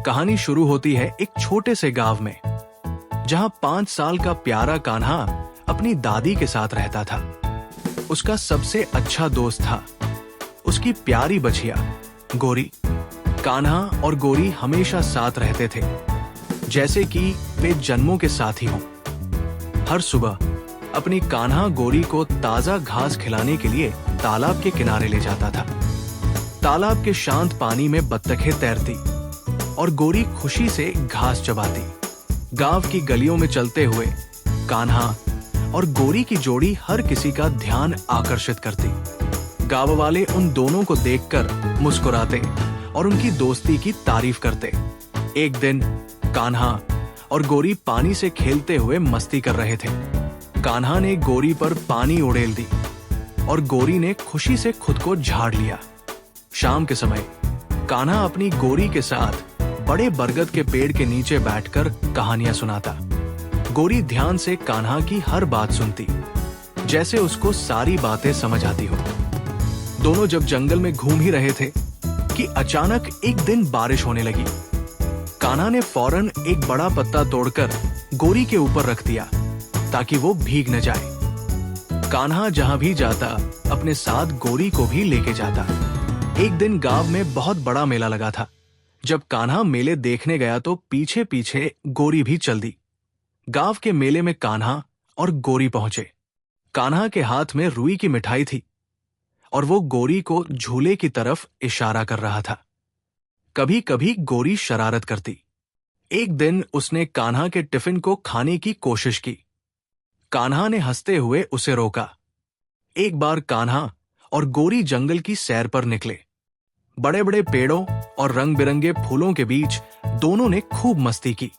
कहानी शुरू होती है एक छोटे से गांव में, जहां 5 साल का प्यारा कान्हा अपनी दादी के साथ रहता था। उसका सबसे अच्छा दोस्त था उसकी प्यारी बछिया गोरी। कान्हा और गोरी हमेशा साथ रहते थे, जैसे कि वे जन्मों के साथी हों। हर सुबह अपनी कान्हा गोरी को ताजा घास खिलाने के लिए तालाब के किनारे ले जाता था। तालाब के शांत पानी में बत्तखें तैरती और गोरी खुशी से घास चबाती। गांव की गलियों में चलते हुए कान्हा और गोरी की जोड़ी हर किसी का ध्यान आकर्षित करती। गांव वाले उन दोनों को देखकर मुस्कुराते और उनकी दोस्ती की तारीफ करते। एक दिन कान्हा और गोरी पानी से खेलते हुए मस्ती कर रहे थे। कान्हा ने गोरी पर पानी उड़ेल दी और गोरी ने खुशी से खुद को झाड़ लिया। शाम के समय कान्हा अपनी गोरी के साथ बड़े बरगद के पेड़ के नीचे बैठकर कहानियां सुनाता। गोरी ध्यान से कान्हा की हर बात सुनती, जैसे उसको सारी बातें समझ आती हो। दोनों जब जंगल में घूम ही रहे थे कि अचानक एक दिन बारिश होने लगी। कान्हा ने फौरन एक बड़ा पत्ता तोड़कर गोरी के ऊपर रख दिया ताकि वो भीग न जाए। कान्हा जहां भी जाता अपने साथ गोरी को भी लेके जाता। एक दिन गांव में बहुत बड़ा मेला लगा था। जब कान्हा मेले देखने गया तो पीछे पीछे गोरी भी चल दी। गांव के मेले में कान्हा और गोरी पहुंचे। कान्हा के हाथ में रुई की मिठाई थी और वो गोरी को झूले की तरफ इशारा कर रहा था। कभी कभी गोरी शरारत करती। एक दिन उसने कान्हा के टिफिन को खाने की कोशिश की। कान्हा ने हंसते हुए उसे रोका। एक बार कान्हा और गोरी जंगल की सैर पर निकले। बड़े बड़े पेड़ों और रंग बिरंगे फूलों के बीच दोनों ने खूब मस्ती की।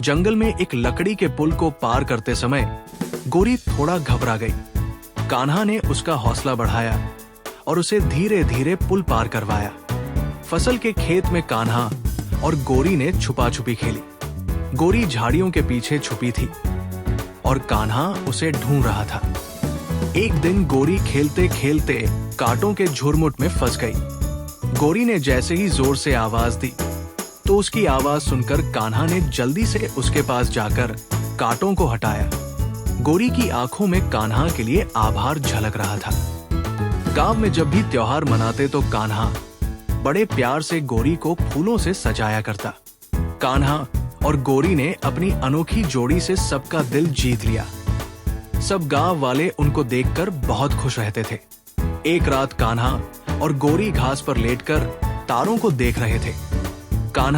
जंगल में एक लकड़ी के पुल को पार करते समय गोरी थोड़ा घबरा गई। कान्हा ने उसका हौसला बढ़ाया और उसे धीरे धीरे पुल पार करवाया। फसल के खेत में कान्हा और गोरी ने छुपा छुपी खेली। गोरी झाड़ियों के पीछे छुपी थी और कान्हा उसे ढूंढ रहा था। एक दिन गोरी खेलते खेलते कांटों के झुरमुट में फंस गई। गोरी ने जैसे ही जोर से आवाज दी तो उसकी आवाज सुनकर कान्हा ने जल्दी से उसके पास जाकर कांटों को हटाया। गोरी की आंखों में कान्हा के लिए आभार झलक रहा था। गांव में जब भी त्योहार मनाते तो कान्हा बड़े प्यार से गोरी को फूलों से सजाया करता। कान्हा और गोरी ने अपनी अनोखी जोड़ी से सबका दिल जीत लिया। सब गांव वाले उनको देखकर बहुत खुश रहते थे। एक रात कान्हा और गोरी घास पर लेटकर तारों को देख रहे थे।